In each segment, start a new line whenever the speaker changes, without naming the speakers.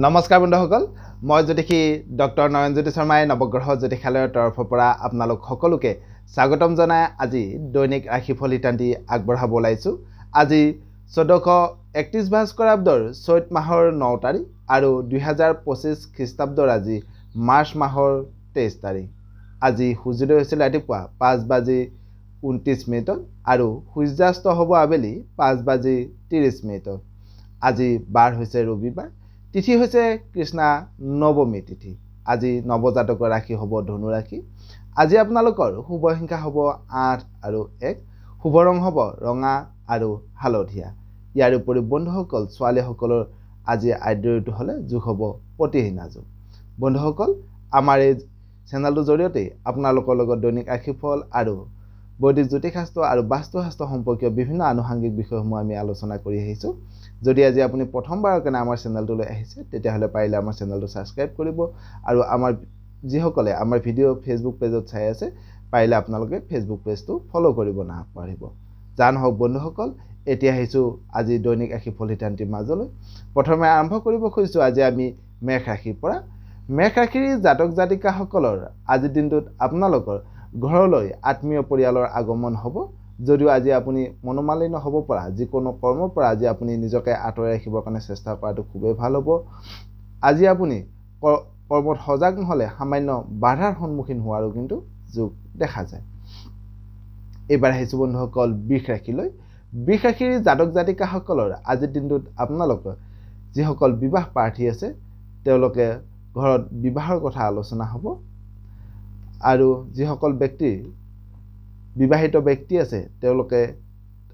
নমস্কাৰ বন্ধুসকল মই জ্যোতিষী ডক্টৰ নয়নজ্যোতি শৰ্মাই নৱগ্ৰহ জ্যোতিষালয়ৰ তৰফৰ পৰা আপোনালোক সকলোকে স্বাগতম জনাই আজি দৈনিক ৰাশিফল হিতান্তি আগবঢ়াব ওলাইছো। আজি 1431 ভাস্কৰাব্দৰ চৈত মাহৰ 9 তাৰিখ আৰু 2025 খ্ৰীষ্টাব্দৰ আজি মাৰ্চ মাহৰ 23 তাৰিখ। আজি সূৰ্যোদয় হৈছিল ৰাতিপুৱা 5:29 আৰু সূৰ্যাস্ত হ'ব আবেলি 5:30। আজি বাৰ হৈছে ৰবিবাৰ, তিথি হৈছে কৃষ্ণা নৱমী তিথি। আজি নৱজাতকৰ ৰাশি হ'ব ধনু ৰাশি। আজি আপোনালোকৰ শুভ সংখ্যা হ'ব 8 আৰু 1, শুভ ৰং হ'ব ৰঙা আৰু হালধীয়া। ইয়াৰ উপৰি বন্ধুসকল ছোৱালীসকলৰ আজি আদ্য ঋতু হ'লে যোগ হ'ব প্ৰতিহিনা যোগ। বন্ধুসকল আমাৰ এই চেনেলটোৰ জৰিয়তে আপোনালোকৰ লগত দৈনিক ৰাশিফল আৰু বৈদিক জ্যোতিষশাস্ত্ৰ আৰু বাস্তুশাস্ত্ৰ সম্পৰ্কীয় বিভিন্ন আনুষংগিক বিষয়সমূহ আমি আলোচনা কৰি আহিছোঁ। যদি আজি আপুনি প্ৰথমবাৰৰ কাৰণে আমাৰ চেনেলটোলৈ আহিছে তেতিয়াহ'লে পাৰিলে আমাৰ চেনেলটো ছাবস্ক্ৰাইব কৰিব আৰু আমাৰ যিসকলে আমাৰ ভিডিঅ' ফেচবুক পেজত চাই আছে পাৰিলে আপোনালোকে ফেচবুক পেজটো ফ'ল' কৰিব নাপাহৰিব। যা নহওক বন্ধুসকল এতিয়া আহিছোঁ আজি দৈনিক ৰাশিফল হিতান্তিৰ মাজলৈ। প্ৰথমে আৰম্ভ কৰিব খুজিছোঁ আজি আমি মেষ ৰাশিৰ পৰা। মেষ ৰাশিৰ জাতক জাতিকাসকলৰ আজিৰ দিনটোত আপোনালোকৰ ঘৰলৈ আত্মীয় পৰিয়ালৰ আগমন হ'ব। যদিও আজি আপুনি মনোমালিন্য হ'ব পৰা যিকোনো কৰ্মৰ পৰা আজি আপুনি নিজকে আঁতৰাই ৰাখিবৰ কাৰণে চেষ্টা কৰাটো খুবেই ভাল হ'ব। আজি আপুনি কৰ্মত সজাগ নহ'লে সামান্য বাধাৰ সন্মুখীন হোৱাৰো কিন্তু যোগ দেখা যায়। এইবাৰ আহিছোঁ বন্ধুসকল বৃষ ৰাশিলৈ। বৃষ ৰাশিৰ জাতক জাতিকাসকলৰ আজিৰ দিনটোত আপোনালোকৰ যিসকল বিবাহ প্ৰাৰ্থী আছে তেওঁলোকে ঘৰত বিবাহৰ কথা আলোচনা হ'ব আৰু যিসকল বিবাহিত ব্যক্তি আছে তেওঁলোকে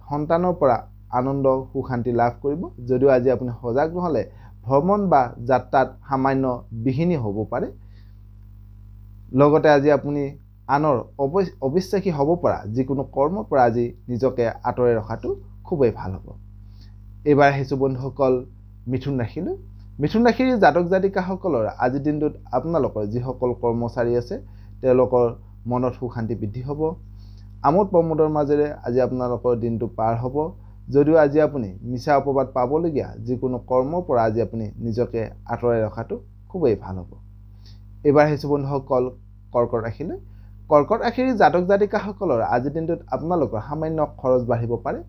সন্তানৰ পৰা আনন্দ সুখ শান্তি লাভ কৰিব। যদিও আজি আপুনি সজাগ নহ'লে ভ্ৰমণ বা যাত্ৰাত সামান্য বিঘিনি হ'ব পাৰে। লগতে আজি আপুনি আনৰ অবিশ্বাসী হ'ব পৰা যিকোনো কৰ্মৰ পৰা আজি নিজকে আঁতৰাই ৰখাটো খুবেই ভাল হ'ব। এইবাৰ আহিছোঁ বন্ধুসকল মিথুন ৰাশিলৈ। মিথুন ৰাশিৰ জাতক জাতিকাসকলৰ আজিৰ দিনটোত আপোনালোকৰ যিসকল কৰ্মচাৰী আছে তেওঁলোকৰ মনত সুখ শান্তি বৃদ্ধি হ'ব। আমোদ প্ৰমোদৰ মাজেৰে আজি আপোনালোকৰ দিনটো পাৰ হ'ব। যদিও আজি আপুনি মিছা অপবাদ পাবলগীয়া যিকোনো কৰ্মৰ পৰা আজি আপুনি নিজকে আঁতৰাই ৰখাটো খুবেই ভাল হ'ব। এইবাৰ আহিছোঁ বন্ধুসকল কৰ্কট ৰাশিলৈ। কৰ্কট ৰাশিৰ জাতক জাতিকাসকলৰ আজিৰ দিনটোত আপোনালোকৰ সামান্য খৰচ বাঢ়িব পাৰে।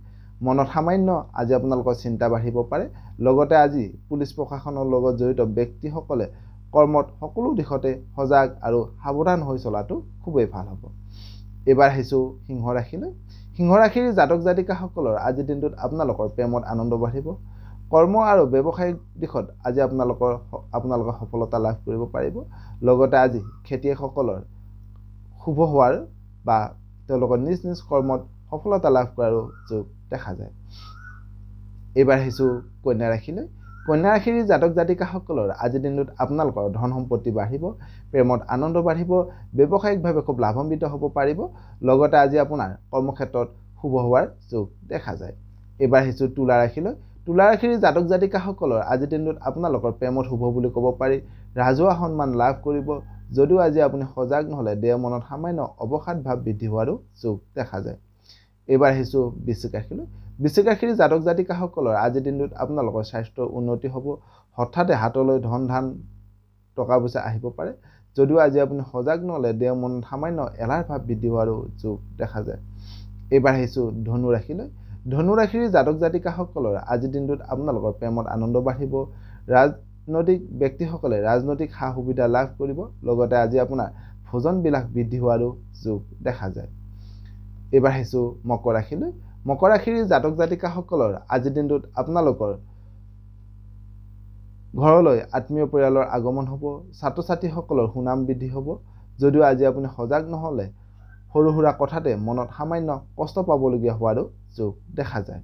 মনত সামান্য আজি আপোনালোকৰ চিন্তা বাঢ়িব পাৰে। লগতে আজি পুলিচ প্ৰশাসনৰ লগত জড়িত ব্যক্তিসকলে কৰ্মত সকলো দিশতে সজাগ আৰু সাৱধান হৈ চলাটো খুবেই ভাল হ'ব। এইবাৰ আহিছোঁ সিংহ ৰাশিলৈ। সিংহ ৰাশিৰ জাতক জাতিকাসকলৰ আজিৰ দিনটোত আপোনালোকৰ প্ৰেমত আনন্দ বাঢ়িব। কৰ্ম আৰু ব্যৱসায়িক দিশত আজি আপোনালোকে সফলতা লাভ কৰিব পাৰিব। লগতে আজি খেতিয়কসকলৰ শুভ হোৱাৰ বা তেওঁলোকৰ নিজ নিজ কৰ্মত সফলতা লাভ কৰাৰো যোগ দেখা যায়। এইবাৰ আহিছোঁ কন্যা ৰাশিলৈ। কন্যা ৰাশিৰ জাতক জাতিকাসকলৰ আজিৰ দিনটোত আপোনালোকৰ ধন সম্পত্তি বাঢ়িব, প্ৰেমত আনন্দ বাঢ়িব, ব্যৱসায়িকভাৱে খুব লাভান্বিত হ'ব পাৰিব। লগতে আজি আপোনাৰ কৰ্মক্ষেত্ৰত শুভ হোৱাৰ যোগ দেখা যায়। এইবাৰ আহিছোঁ তুলা ৰাশিলৈ। তুলা ৰাশিৰ জাতক জাতিকাসকলৰ আজিৰ দিনটোত আপোনালোকৰ প্ৰেমত শুভ বুলি ক'ব পাৰি। ৰাজহুৱা সন্মান লাভ কৰিব। যদিও আজি আপুনি সজাগ নহ'লে দেহ মনত সামান্য অৱসাদ ভাৱ বৃদ্ধি হোৱাৰো যোগ দেখা যায়। এইবাৰ আহিছোঁ বৃশ্চিক ৰাশিলৈ। বৃশ্চিক ৰাশিৰ জাতক জাতিকাসকলৰ আজিৰ দিনটোত আপোনালোকৰ স্বাস্থ্যৰ উন্নতি হ'ব। হঠাতে হাতলৈ ধন ধান টকা পইচা আহিব পাৰে। যদিও আজি আপুনি সজাগ নহ'লে দেহ মনত সামান্য এলাহ ভাৱ বৃদ্ধি হোৱাৰো যোগ দেখা যায়। এইবাৰ আহিছোঁ ধনু ৰাশিলৈ। ধনু ৰাশিৰ জাতক জাতিকাসকলৰ আজিৰ দিনটোত আপোনালোকৰ প্ৰেমত আনন্দ বাঢ়িব। ৰাজনৈতিক ব্যক্তিসকলে ৰাজনৈতিক সা সুবিধা লাভ কৰিব। লগতে আজি আপোনাৰ ভোজন বিলাস বৃদ্ধি হোৱাৰো যোগ দেখা যায়। এইবাৰ আহিছোঁ মকৰ ৰাশিলৈ। মকৰ ৰাশিৰ জাতক জাতিকাসকলৰ আজিৰ দিনটোত আপোনালোকৰ ঘৰলৈ আত্মীয় পৰিয়ালৰ আগমন হ'ব। ছাত্ৰ ছাত্ৰীসকলৰ সুনাম বৃদ্ধি হ'ব। যদিও আজি আপুনি সজাগ নহ'লে সৰু সুৰা কথাতে মনত সামান্য কষ্ট পাবলগীয়া হোৱাৰো যোগ দেখা যায়।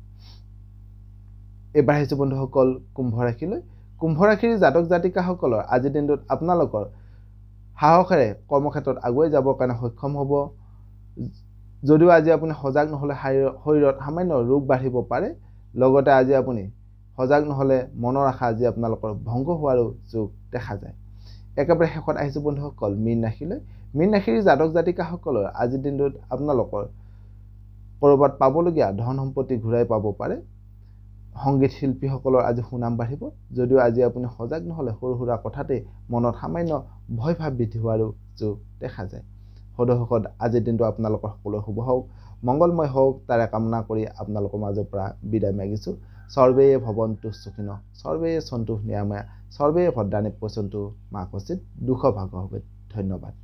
এইবাৰ আহিছোঁ বন্ধুসকল কুম্ভ ৰাশিলৈ। কুম্ভ ৰাশিৰ জাতক জাতিকাসকলৰ আজিৰ দিনটোত আপোনালোকৰ সাহসেৰে কৰ্মক্ষেত্ৰত আগুৱাই যাবৰ কাৰণে সক্ষম হ'ব। যদিও আজি আপুনি সজাগ নহ'লে শৰীৰত সামান্য ৰোগ বাঢ়িব পাৰে। লগতে আজি আপুনি সজাগ নহ'লে মনৰ আশা আজি আপোনালোকৰ ভংগ হোৱাৰো যোগ দেখা যায়। একেবাৰে শেষত আহিছোঁ বন্ধুসকল মীন ৰাশিলৈ। মীন ৰাশিৰ জাতক জাতিকাসকলৰ আজিৰ দিনটোত আপোনালোকৰ ক'ৰবাত পাবলগীয়া ধন সম্পত্তি ঘূৰাই পাব পাৰে। সংগীত শিল্পীসকলৰ আজি সুনাম বাঢ়িব যদিও আজি আপুনি সজাগ নহ'লে সৰু সুৰা কথাতে মনত সামান্য ভয় ভাৱ বৃদ্ধি হোৱাৰো যোগ দেখা যায় সদৌ আজিৰ দিনটো আপোনালোকৰ সকলোৰে শুভ হওক মংগলময় হওক তাৰে কামনা কৰি আপোনালোকৰ মাজৰ পৰা বিদায় মাগিছোঁ সৰ্বে ভৱন্তু সুখিনঃ সৰ্বে সন্তু নিৰাময়া সৰ্বে ভদ্ৰাণি পশ্যন্তু মা কচিত দুখ ভাগ হবে ধন্যবাদ।